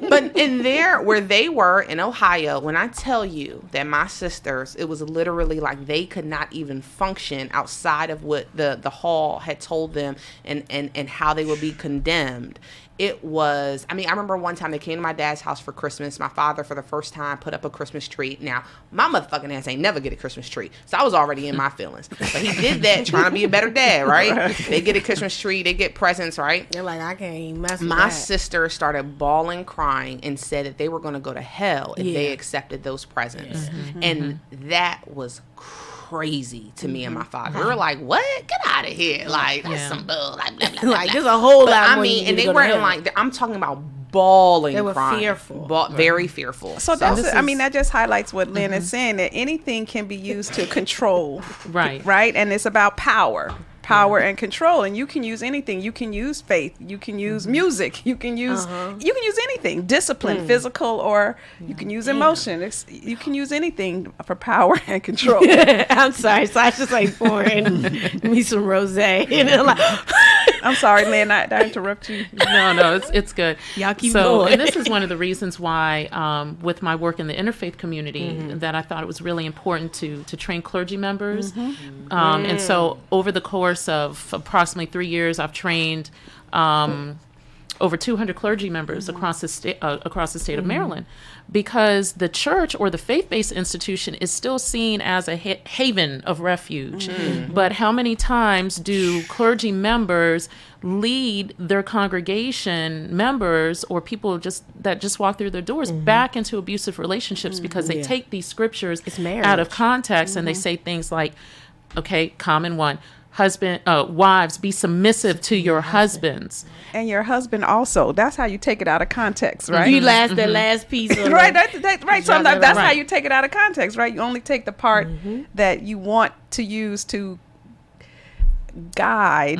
but in there where they were in Ohio, when I tell you that my sisters, it was literally like they could not even function outside of what the hall had told them and how they would be condemned. It was, I mean, I remember one time they came to my dad's house for Christmas. My father, for the first time, put up a Christmas tree. Now, my motherfucking ass ain't never get a Christmas tree. So I was already in my feelings. But he did that trying to be a better dad, right? They get a Christmas tree. They get presents, right? They're like, I can't even mess with My that. sister started bawling, crying, and said that they were going to go to hell if they accepted those presents. And that was crazy to me and my father. We were like, what? Get out of here. Like, that's some bull. Like, blah, blah, blah, Like, blah. there's a whole But, lot I more mean, you and need they to go to weren't hell. like, I'm talking about bawling, They were crying. fearful. Very fearful. So that's, I mean, that just highlights what Lyn is saying, that anything can be used to control. Right. And it's about power and control. And you can use anything. You can use faith. You can use music. You can use anything. Discipline, physical, or you can use emotion. You can use anything for power and control. I'm sorry. So I just like pouring me some rosé. You know, like, I'm sorry, Lyn, I interrupt you. No, it's good. Y'all keep so, going. And this is one of the reasons why, with my work in the interfaith community, that I thought it was really important to train clergy members. And so over the course of approximately 3 years, I've trained over 200 clergy members across the state of Maryland, because the church or the faith-based institution is still seen as a haven of refuge. But how many times do clergy members lead their congregation members or people that just walk through their doors back into abusive relationships because they take these scriptures out of context and they say things like, okay, common one, wives, be submissive to your husbands. And your husband also. That's how you take it out of context, right? You that last piece of right. Right. Sometimes that's how Right. you take it out of context, right? You only take the part that you want to use to guide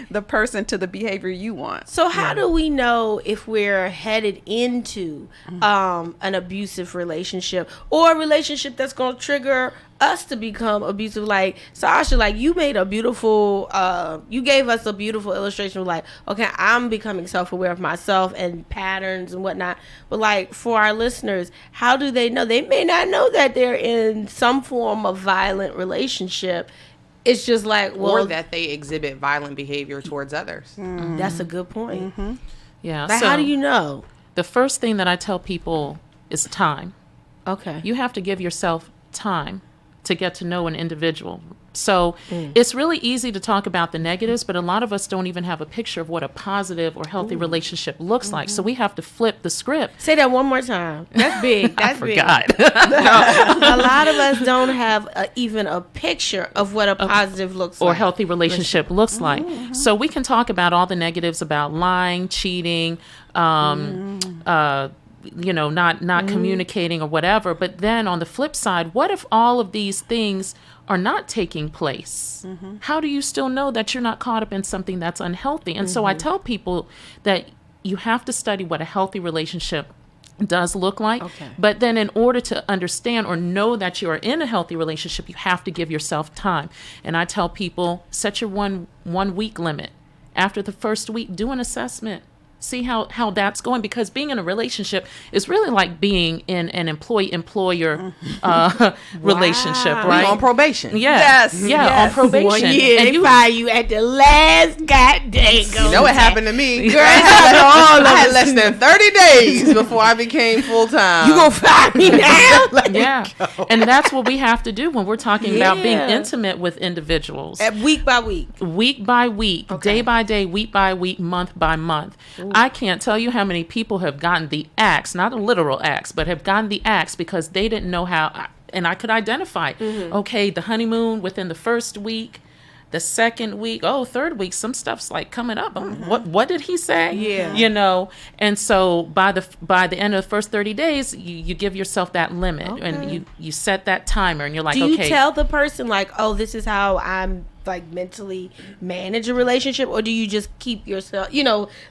the person to the behavior you want. So how do we know if we're headed into an abusive relationship or a relationship that's going to trigger us to become abusive? Like, Sasha, like you made a beautiful, you gave us a beautiful illustration of like, okay, I'm becoming self-aware of myself and patterns and whatnot. But like for our listeners, how do they know? They may not know that they're in some form of violent relationship. it's just like, well, or that they exhibit violent behavior towards others. That's a good point. Yeah. Like, so how do you know? the first thing that I tell people is time. Okay. You have to give yourself time to get to know an individual. So it's really easy to talk about the negatives, but a lot of us don't even have a picture of what a positive or healthy relationship looks like. So we have to flip the script. Say that one more time. That's big. That's big. Forgot. A lot of us don't have even a picture of what a positive looks like. Or healthy relationship looks like. So we can talk about all the negatives about lying, cheating, not communicating or whatever. But then on the flip side, what if all of these things are not taking place? How do you still know that you're not caught up in something that's unhealthy? And so I tell people that you have to study what a healthy relationship does look like. But then in order to understand or know that you are in a healthy relationship, you have to give yourself time. And I tell people, set your one week limit. After the first week, do an assessment. See how that's going, because being in a relationship is really like being in an employee-employer relationship, right? On probation. Yes. On probation. 1 year, And they fire you at the last goddamn go. You know what happened to me? Girl, I had less than 30 days before I became full-time. You gonna fire me now? And that's what we have to do when we're talking about being intimate with individuals. At week by week. Week by week, day by day, week by week, month by month. I can't tell you how many people have gotten the axe, not a literal axe, but have gotten the axe because they didn't know how, and I could identify, okay, the honeymoon within the first week, the second week, third week, some stuff's like coming up. What did he say? Yeah. And so by the end of the first 30 days, you give yourself that limit and you set that timer and you're like, do you tell the person like, oh, this is how I'm like mentally manage a relationship, or do you just keep yourself,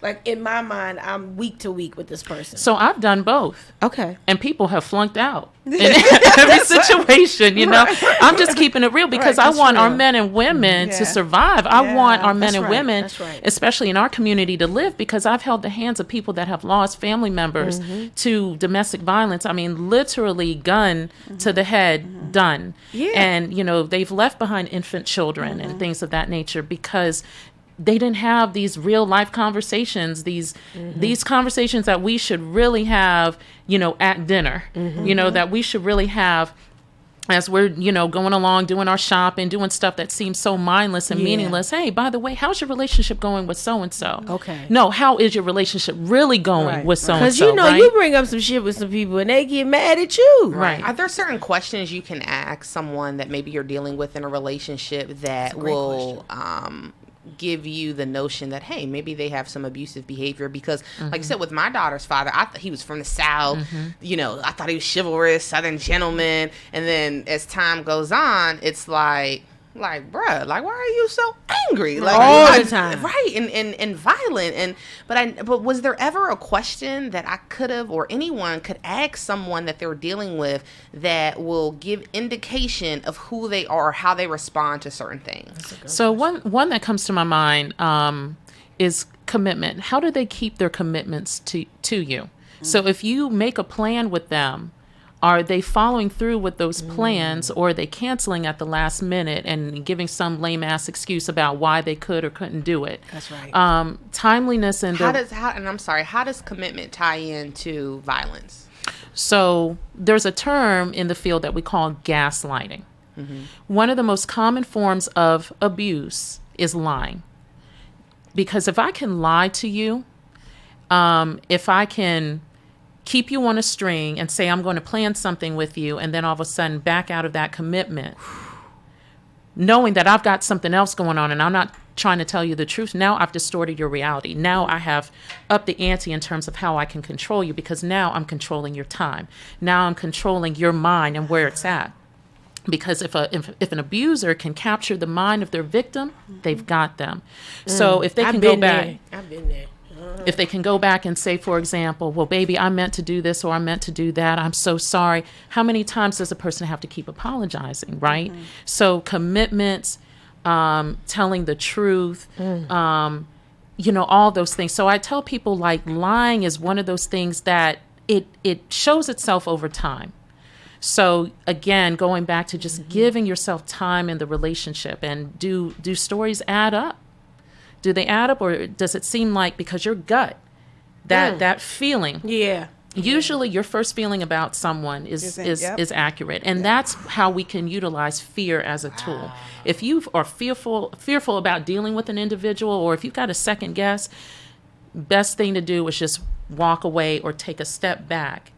like in my mind, I'm week to week with this person? So I've done both. Okay. And people have flunked out in every situation, I'm just keeping it real because I want our men and women to survive. I want our men and women, especially in our community, to live, because I've held the hands of people that have lost family members to domestic violence. I mean, literally gun to the head, done. Yeah. And, they've left behind infant children and things of that nature because they didn't have these real life conversations, these conversations that we should really have, at dinner, that we should really have as we're, going along, doing our shopping, doing stuff that seems so mindless and meaningless. Hey, by the way, how's your relationship going with so-and-so? Okay. No, how is your relationship really going with so-and-so? Because, you bring up some shit with some people and they get mad at you. Right. Are there certain questions you can ask someone that maybe you're dealing with in a relationship that will give you the notion that, hey, maybe they have some abusive behavior? Because like you said, with my daughter's father, I thought he was from the South. I thought he was chivalrous, Southern gentleman. And then as time goes on, it's like, bruh, like, why are you so angry? Like all the time. Right. And violent. But was there ever a question that I could have, or anyone could ask someone that they're dealing with that will give indication of who they are, how they respond to certain things? So one that comes to my mind is commitment. How do they keep their commitments to you? So if you make a plan with them, are they following through with those plans, or are they canceling at the last minute and giving some lame-ass excuse about why they could or couldn't do it? That's right. Timeliness and how does commitment tie into violence? So there's a term in the field that we call gaslighting. One of the most common forms of abuse is lying. Because if I can lie to you, if I can keep you on a string and say I'm going to plan something with you, and then all of a sudden back out of that commitment, knowing that I've got something else going on and I'm not trying to tell you the truth, now I've distorted your reality. Now I have upped the ante in terms of how I can control you, because now I'm controlling your time. Now I'm controlling your mind and where it's at. Because if an abuser can capture the mind of their victim, they've got them. So if they can go back, I've been there. if they can go back and say, for example, well, baby, I meant to do this or I meant to do that, I'm so sorry. How many times does a person have to keep apologizing, right? So commitments, telling the truth, all those things. So I tell people, like, lying is one of those things that it shows itself over time. So again, going back to just giving yourself time in the relationship, and do stories add up? Do they add up, or does it seem like, because your gut, that feeling, usually your first feeling about someone is accurate, and that's how we can utilize fear as a tool. If you are fearful about dealing with an individual, or if you've got a second guess, best thing to do is just walk away or take a step back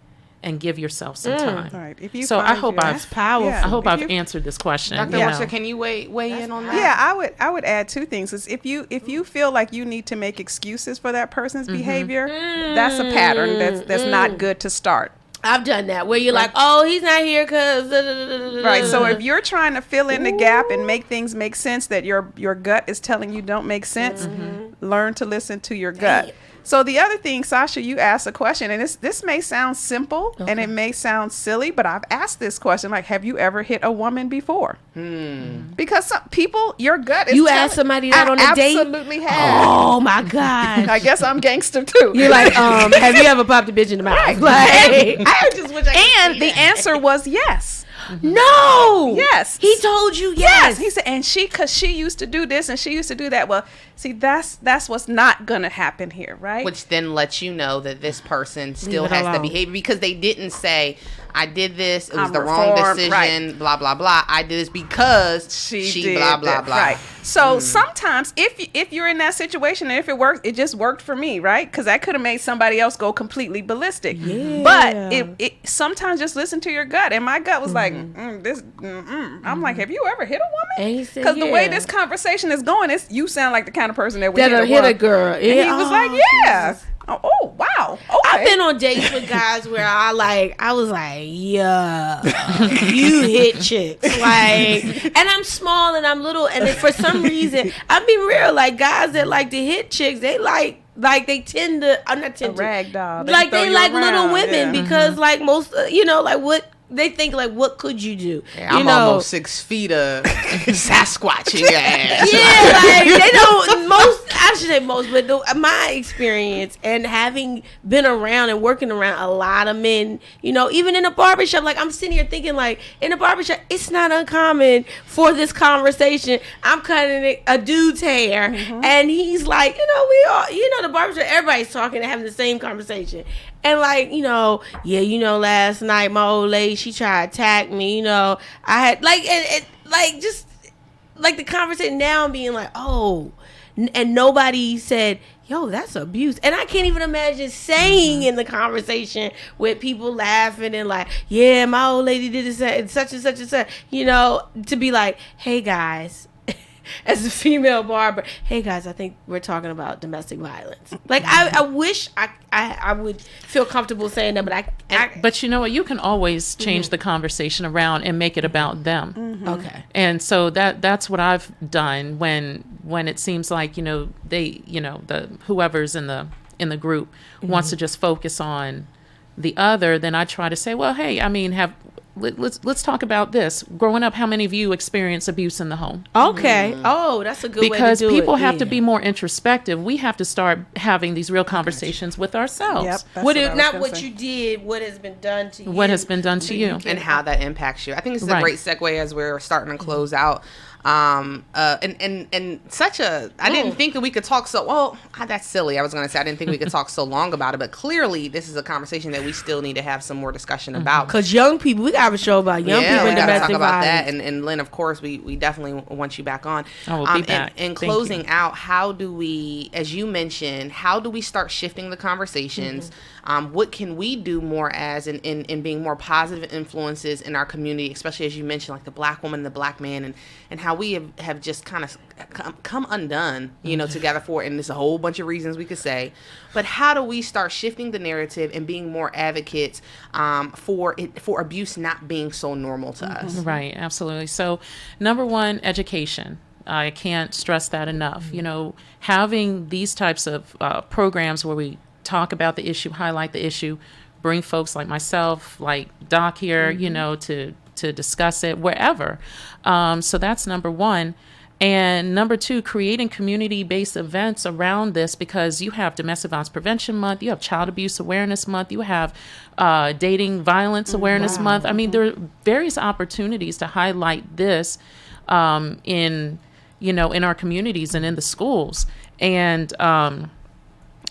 and give yourself some time. Right. If you so I hope that's powerful. I hope I've answered this question. Dr. Royster, can you weigh in on that? Yeah, I would add two things. Is if you feel like you need to make excuses for that person's behavior, that's a pattern that's not good to start. I've done that, where you're like, oh, he's not here because... Right, so if you're trying to fill in the gap and make things make sense that your gut is telling you don't make sense, learn to listen to your gut. So the other thing, Sasha, you asked a question, and this may sound simple and it may sound silly, but I've asked this question, like, have you ever hit a woman before? Because some people, your gut is... You asked somebody that on a date? Absolutely have. Oh, my God. I guess I'm gangster, too. You're like, have you ever popped a bitch in the mouth? Right. Like, I just wish I could And the answer was yes. No. Yes. He told you yes. He said, and because she used to do this and she used to do that. Well, see, that's what's not going to happen here, right? Which then lets you know that this person still has the behavior, because they didn't say, I did this, it was the wrong decision, blah, blah, blah. I did this because she blah, blah, blah. Right. So sometimes if you're in that situation and if it works, it just worked for me, right? Because that could have made somebody else go completely ballistic. Yeah. But it sometimes just listen to your gut. And my gut was like, I'm like, have you ever hit a woman? Because the way this conversation is going, you sound like the kind of person that would hit a girl. And he was like, yeah. Jesus. Oh, wow. Okay. I've been on dates with guys where I was like, yeah, you hit chicks. Like, and I'm small and I'm little, and for some reason, I'm being real, like, guys that like to hit chicks, they like they tend to, I'm not tend to, ragdoll. Like, they like little women because, like, most, like, what, they think, like, what could you do? Yeah, I'm almost 6 feet of Sasquatch in your ass. Yeah, like, they don't, I should say most, but my experience and having been around and working around a lot of men, even in a barbershop, like, I'm sitting here thinking, like, in a barbershop, it's not uncommon for this conversation. I'm cutting a dude's hair, and he's like, we all, the barbershop, everybody's talking and having the same conversation. And like, last night my old lady, she tried to attack me, I had like, like, just like the conversation now, I'm being like, oh, and nobody said, yo, that's abuse. And I can't even imagine saying in the conversation with people laughing and like, yeah, my old lady did this, such and such and such, to be like, hey guys, as a female barber, hey guys, I think we're talking about domestic violence. Like, I wish I would feel comfortable saying that, but but you know what? You can always change the conversation around and make it about them. Okay. And so that's what I've done when it seems like they the whoever's in the group wants to just focus on the other. Then I try to say, well, hey, I mean, let's talk about this. Growing up, how many of you experience abuse in the home? Okay. Oh, that's a good way to do it. Because people have to be more introspective. We have to start having these real conversations with ourselves. Yep, what you did, what has been done to you. What has been done to you. And how that impacts you. I think this is a great segue as we're starting to close out. And such a, I didn't think that we could talk that's silly. I was going to say, I didn't think we could talk so long about it, but clearly this is a conversation that we still need to have some more discussion about. Because young people, we got to have a show about young people and domestic talk about violence. that. And Lyn, of course, we definitely want you back on. I will be back. In closing out, how do we, as you mentioned, how do we start shifting the conversations? What can we do more as in being more positive influences in our community, especially as you mentioned, like the black woman, the black man, and how we have just kind of come undone, together for it. And there's a whole bunch of reasons we could say, but how do we start shifting the narrative and being more advocates for abuse not being so normal to us? Right, absolutely. So, number one, education. I can't stress that enough. Having these types of programs where we talk about the issue, highlight the issue, bring folks like myself, like Doc here, to discuss it wherever. So that's number one. And number 2, creating community-based events around this, because you have Domestic Violence Prevention Month, you have Child Abuse Awareness Month, you have Dating Violence Awareness Month. I mean, there are various opportunities to highlight this in our communities and in the schools.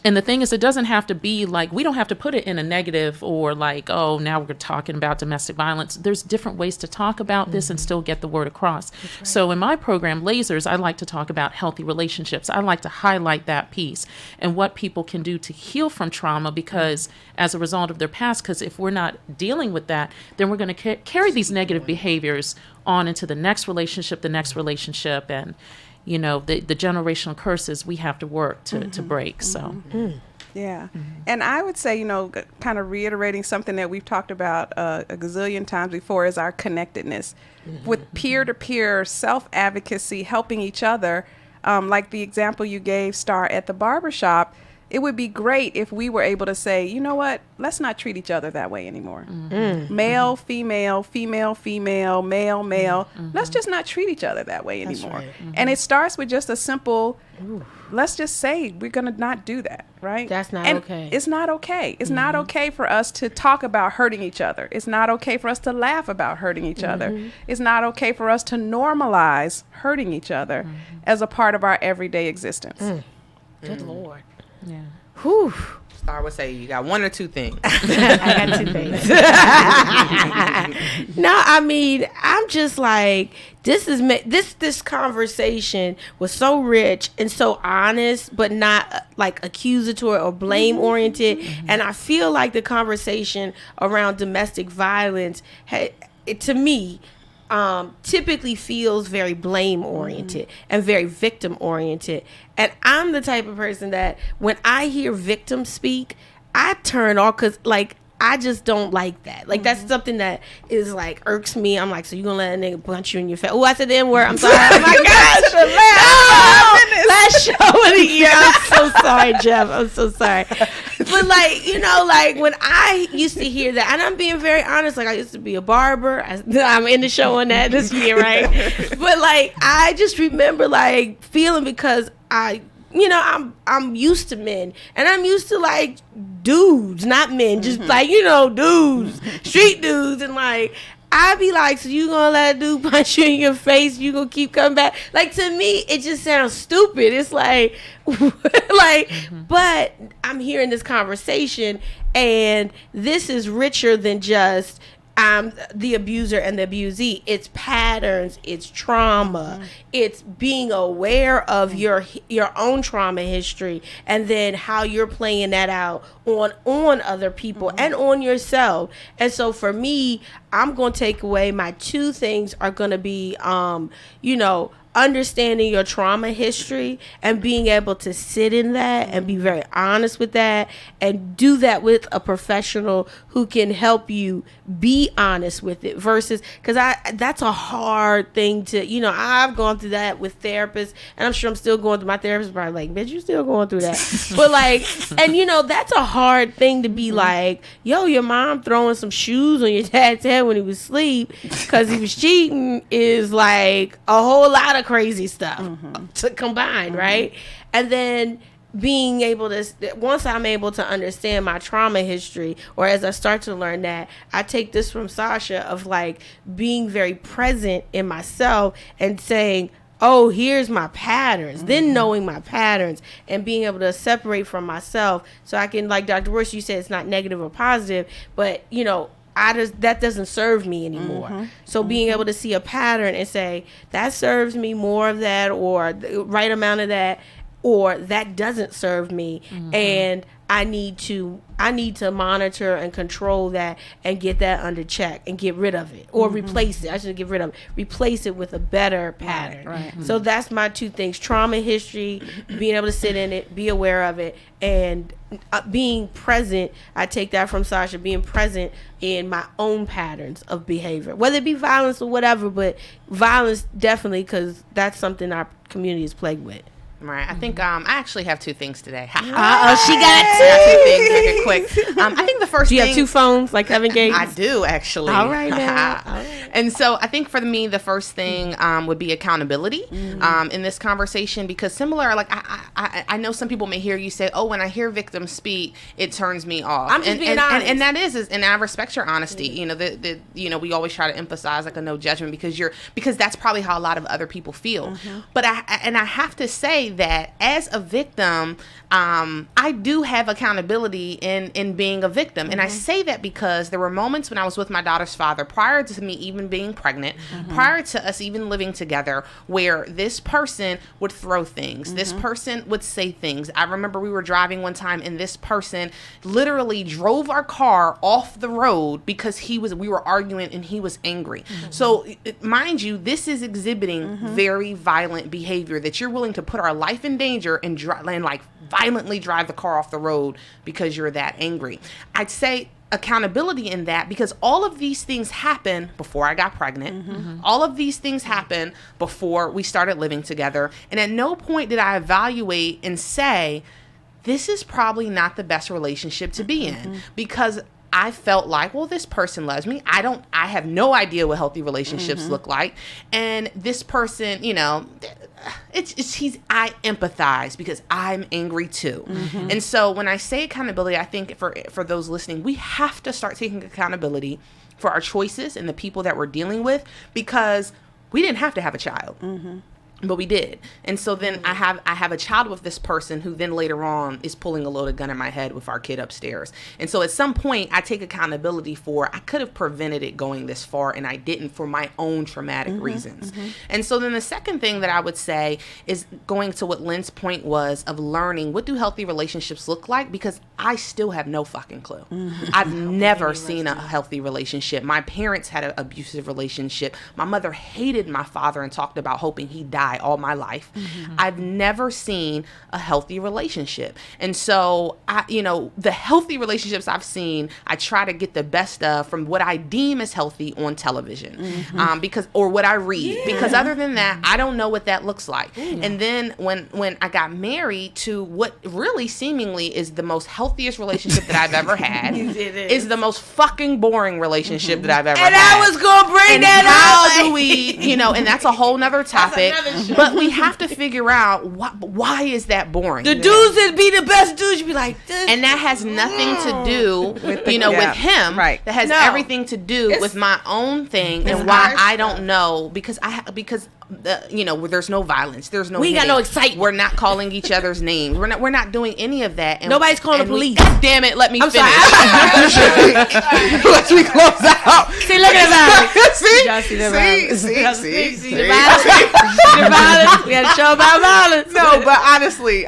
And the thing is, it doesn't have to be like, we don't have to put it in a negative or like, oh, now we're talking about domestic violence. There's different ways to talk about this and still get the word across. Right. So in my program, Lasers, I like to talk about healthy relationships. I like to highlight that piece and what people can do to heal from trauma, because as a result of their past, because if we're not dealing with that, then we're going to carry these negative behaviors on into the next relationship, and the generational curses we have to work to break. So, yeah. And I would say, kind of reiterating something that we've talked about a gazillion times before, is our connectedness with peer-to-peer self-advocacy, helping each other. Like the example you gave, Star, at the barbershop, it would be great if we were able to say, you know what, let's not treat each other that way anymore. Male, female, female, female, male, male. Let's just not treat each other that way anymore. Right. And it starts with just a simple, let's just say we're going to not do that, right? That's not okay. It's not okay. It's not okay for us to talk about hurting each other. It's not okay for us to laugh about hurting each other. It's not okay for us to normalize hurting each other as a part of our everyday existence. Good Lord. Yeah. Whew. Star would say you got 1 or 2 things. I got 2 things. No, I mean, I'm just like, this conversation was so rich and so honest, but not like accusatory or blame oriented. And I feel like the conversation around domestic violence to me, typically feels very blame oriented and very victim oriented. And I'm the type of person that when I hear victims speak, I turn off, because like I just don't like that. Like that's something that is like irks me. I'm like, so you gonna let a nigga punch you in your face? Oh, I said the N-word. I'm sorry. Oh my gosh. Last show of the year. I'm so sorry, Jeff. I'm so sorry. But like, like when I used to hear that, and I'm being very honest, like I used to be a barber. I'm in the show on that this year, right? But like, I just remember like feeling, because I'm used to men, and I'm used to like dudes, not men, just like, dudes, street dudes. And like, I'd be like, so you gonna let a dude punch you in your face? You gonna keep coming back? Like, to me, it just sounds stupid. It's like, but I'm hearing this conversation, and this is richer than just the abuser and the abusee. It's patterns, it's trauma, it's being aware of your own trauma history, and then how you're playing that out on other people and on yourself. And so for me, I'm going to take away, my 2 things are going to be, understanding your trauma history and being able to sit in that and be very honest with that, and do that with a professional who can help you be honest with it, versus, because that's a hard thing to, I've gone through that with therapists, and I'm sure I'm still going through. My therapist probably like, bitch, you still going through that. But like, and that's a hard thing to be like, yo, your mom throwing some shoes on your dad's head when he was asleep because he was cheating is like a whole lot of crazy stuff to combine, right? And then being able to, once I'm able to understand my trauma history, or as I start to learn that, I take this from Sasha of like being very present in myself and saying, oh, here's my patterns, then knowing my patterns and being able to separate from myself, so I can, like Dr. Royster, you said it's not negative or positive, but that doesn't serve me anymore. So being able to see a pattern and say, that serves me, more of that, or the right amount of that, or that doesn't serve me, and I need to monitor and control that and get that under check and get rid of it, or replace it. I should get rid of it. Replace it with a better pattern. Right. So that's my 2 things: trauma history, being able to sit in it, be aware of it, and being present. I take that from Sasha, being present in my own patterns of behavior, whether it be violence or whatever, but violence definitely, because that's something our community is plagued with. Right. I think I actually have 2 things today. She got 2. I got 2 things. Make it quick. I think the first Do you thing. have 2 phones like Kevin Gates? I do, actually. All right, now. All right. And so I think for me, the first thing would be accountability in this conversation, because similar, like I know some people may hear you say, oh, when I hear victims speak, it turns me off. I'm just being honest. And that is, and I respect your honesty. You know, we always try to emphasize like a no judgment because that's probably how a lot of other people feel. But I have to say that as a victim, I do have accountability in being a victim. And I say that because there were moments when I was with my daughter's father, prior to me even being pregnant, prior to us even living together, where this person would throw things. This person would say things. I remember we were driving one time and this person literally drove our car off the road because we were arguing and he was angry. So mind you, this is exhibiting very violent behavior, that you're willing to put our life in danger and like violently drive the car off the road because you're that angry. I'd say accountability in that, because all of these things happened before I got pregnant. All of these things happened before we started living together. And at no point did I evaluate and say, this is probably not the best relationship to be in, because I felt like, well, this person loves me. I have no idea what healthy relationships look like. And this person, you know, I empathize because I'm angry too. And so when I say accountability, I think for those listening, we have to start taking accountability for our choices and the people that we're dealing with, because we didn't have to have a child. But we did. And so then I have a child with this person who then later on is pulling a loaded gun in my head with our kid upstairs. And so at some point I take accountability for, I could have prevented it going this far and I didn't, for my own traumatic reasons. And so then the second thing that I would say is going to what Lyn's point was of learning, what do healthy relationships look like? Because I still have no fucking clue. I've never seen a healthy relationship. My parents had an abusive relationship. My mother hated my father and talked about hoping he died all my life. I've never seen a healthy relationship. And so, the healthy relationships I've seen, I try to get the best of from what I deem as healthy on television, or what I read, because other than that, I don't know what that looks like. And then when I got married to what really seemingly is the most healthiest relationship that I've ever had, is the most fucking boring relationship that I've ever had. And I was going to bring that up. How do we, and that's a whole nother topic. But we have to figure out why is that boring? The dudes that be the best dudes, you be like this. And that has nothing to do with him. Right. That has everything to do with my own thing and why I don't know, because there's no violence. There's no. We got no excitement. We're not calling each other's names. We're not doing any of that. And nobody's calling the police. God damn it! Let me finish. Let me close out. See, look at that. See. The violence. We had a show about violence. No, but honestly,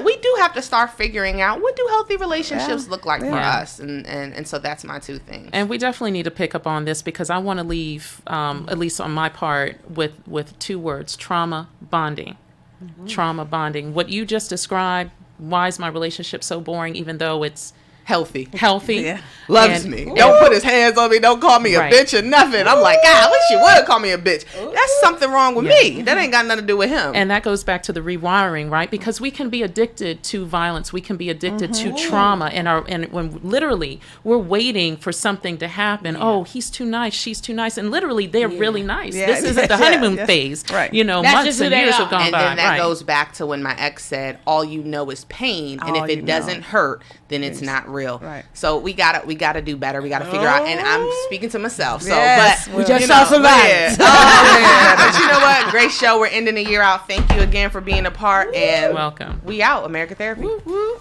we do have to start figuring out, what do healthy relationships look like for us, and so that's my two things. And we definitely need to pick up on this, because I want to leave, at least on my part, with two words: trauma bonding. Trauma bonding. What you just described. Why is my relationship so boring, even though it's healthy? Loves me. Don't put his hands on me. Don't call me a bitch or nothing. I'm like, God, I wish you would call me a bitch. That's something wrong with me. That ain't got nothing to do with him. And that goes back to the rewiring, right? Because we can be addicted to violence. We can be addicted to trauma, and when literally we're waiting for something to happen. Oh, he's too nice. She's too nice. And literally they're really nice. This isn't the honeymoon phase. Right. Months and years have gone by. And then that goes back to when my ex said, all you know is pain. And if it doesn't hurt, then it's not real. Right. So we gotta do better. We gotta figure out. And I'm speaking to myself. So, yes, but we just saw some violence. But you know what? Great show. We're ending the year out. Thank you again for being a part. And welcome. We out. American Therapy. Woo, woo.